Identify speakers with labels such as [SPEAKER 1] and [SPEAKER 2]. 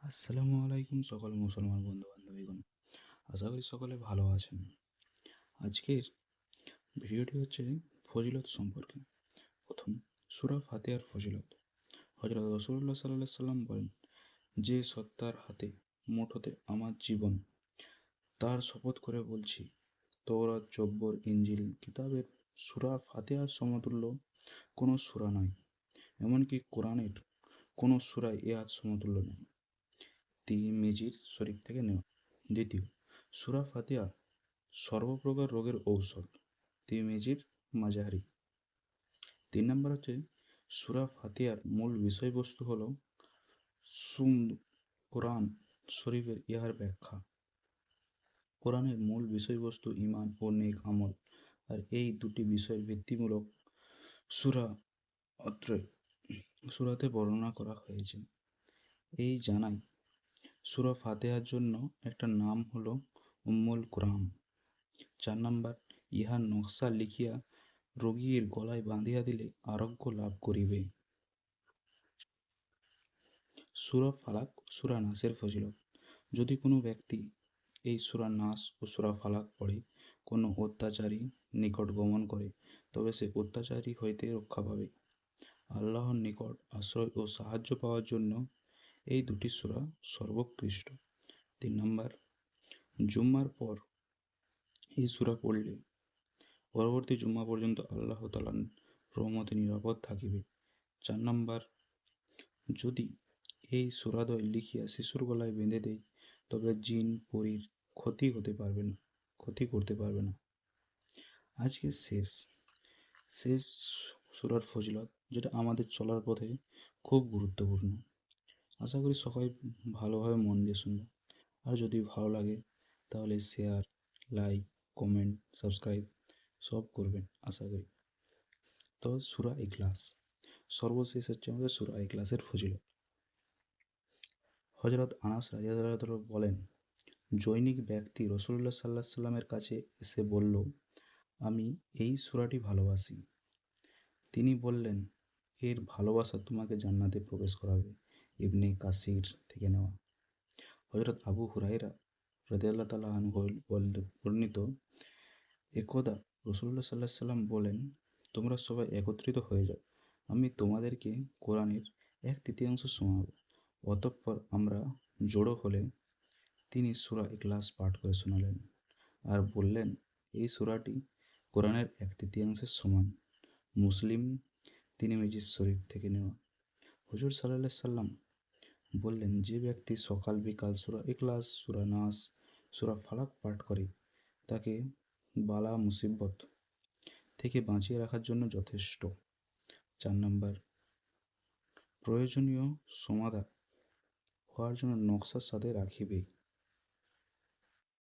[SPEAKER 1] আসসালামু আলাইকুম সকল মুসলমান বন্ধু বান্ধবীগণ। আশা করি সকলে ভালো আছেন। আজকের ভিডিওটি হচ্ছে ফজিলত সম্পর্কে। প্রথম, সূরা ফাতিহার ফজিলত। হযরত রাসূলুল্লাহ সাল্লাল্লাহু আলাইহি সাল্লাম বলেন, যে সত্তার হাতে মুঠোতে আমার জীবন, তার শপথ করে বলছি, তওরাত, জব্বর, ইনজিল কিতাবের সূরা ফাতিহার সমতুল্য কোনো সূরা নয়। এমনকি কোরআনের কোনো সূরায় এ আয়াত সমতুল্য নয়। তিরমিজি শরীফ থেকে নেওয়া। দ্বিতীয়, সূরা ফাতিহা সর্বপ্রকার রোগের ঔষধ। তিরমিজির মাজারি। 3 নম্বর হচ্ছে, সূরা ফাতিহার মূল বিষয়বস্তু হলো সুম কোরআন শরীফের ইহার ব্যাখ্যা। কোরআনের মূল বিষয়বস্তু ঈমান ও নেক আমল, আর এই দুটি বিষয়ের ভিত্তিমূলক সূরা অত্র সূরাতে বর্ণনা করা হয়েছে। এই জানাই সূরা ফাতিহার জন্য একটা নাম হলো উম্মুল কুরআন। 4 নাম্বার, ইহার নকশা লিখিয়া রোগীর গলায় বাঁধিয়া দিলে আরোগ্য লাভ করিবে। সূরা ফালাক, সূরা নাসের ফজিলত। যদি কোনো ব্যক্তি এই সূরা নাস ও সূরা ফালাক পড়ে কোনো অত্যাচারী নিকট গমন করে, তবে সে অত্যাচারী হইতে রক্ষা পাবে। আল্লাহর নিকট আশ্রয় ও সাহায্য পাওয়ার জন্য এই দুটি সূরা সর্বোৎকৃষ্ট। 3 নাম্বার, জুম্মার পর এই সূরা পড়লে পরবর্তী জুম্মা পর্যন্ত আল্লাহ তাআলার রহমতে নিরাপদ থাকিবে। 4 নাম্বার, যদি এই সূরাদ্বয় লিখিয়া শিশুর গলায় বেঁধে দেয়, তবে জিন পরীর ক্ষতি করতে পারবে না। আজকে শেষ সূরার ফজিলত, যেটা আমাদের চলার পথে খুব গুরুত্বপূর্ণ। আশা করি সবাই ভালোভাবে মন দিয়ে শুনবে। আর যদি ভালো লাগে তাহলে শেয়ার, লাইক, কমেন্ট, সাবস্ক্রাইব সব করবেন আশা করি। তো সূরা ইখলাস, সর্বশেষ হচ্ছে আমাদের সূরা ইখলাসের ফজিলত। হযরত আনাস রাদিয়াল্লাহু তাআলা বলেন, জনৈক ব্যক্তি রাসূলুল্লাহ সাল্লাল্লাহু আলাইহি সাল্লামের কাছে এসে বলল, আমি এই সূরাটি ভালোবাসি। তিনি বললেন, এর ভালোবাসা তোমাকে জান্নাতে প্রবেশ করাবে। ইবনে কাসির থেকে নেওয়া। হযরত আবু হুরায়রা রাদিয়াল্লাহু তাআলা আনহু বর্ণিত, একদা রাসূলুল্লাহ সাল্লাল্লাহু আলাইহি সাল্লাম বলেন, তোমরা সবাই একত্রিত হয়ে যাও, আমি তোমাদেরকে কোরআনের 1/3 শোনাব। অতঃপর আমরা জড়ো হলে তিনি সূরা ইখলাস পাঠ করে শোনালেন আর বললেন, এই সূরাটি কোরআনের 1/3 সমান। মুসলিম তিরমিজি শরীফ থেকে নেওয়া। হুজুর সাল্লাল্লাহু আলাইহি সাল্লাম বললেন, যে ব্যক্তি সকাল বিকাল সূরা ইখলাস, সূরা নাস, সূরা ফালাক পাঠ করে, তাকে বালা মুসিবত থেকে বাঁচিয়ে রাখার জন্য যথেষ্ট। 4 নাম্বার, প্রয়োজনীয় সমাধা হওয়ার জন্য নকশার সাথে রাখিবে।